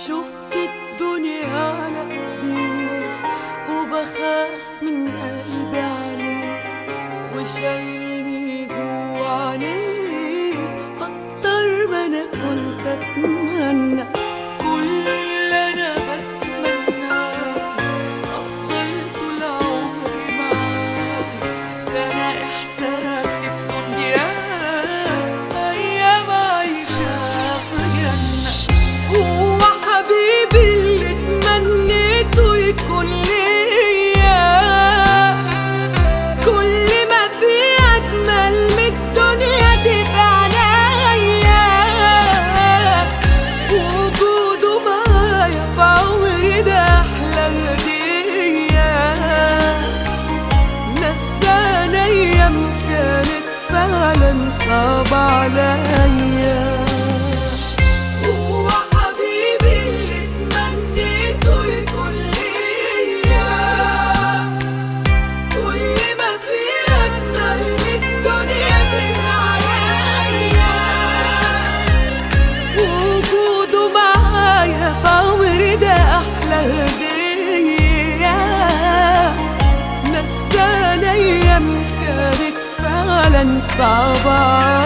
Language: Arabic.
شفت الدنيا على ايديه وبخاف من قلبي عليه، وشايلني جوا عينيه اكتر ما انا كنت اتمنى. كل اللي انا بتمناه افضل طول عمري معاه، ده انا احساسي في دنياه ايام عايشة في جنة. هو حبيبي اللي تمنيته يكون ليا، كل ما في اجمل من الدنيا دي في عينيا، وجوده معايا في عمري ده احلى هدية. نساني ايام كانت فعلا صعبة عليا. هو حبيبي اللي تمنيته يكون ليا، كل ما في اجمل من الدنيا دي معايا، وجوده معايا في عمري ده احلى هدية. نساني ايام كانت فعلا صعبة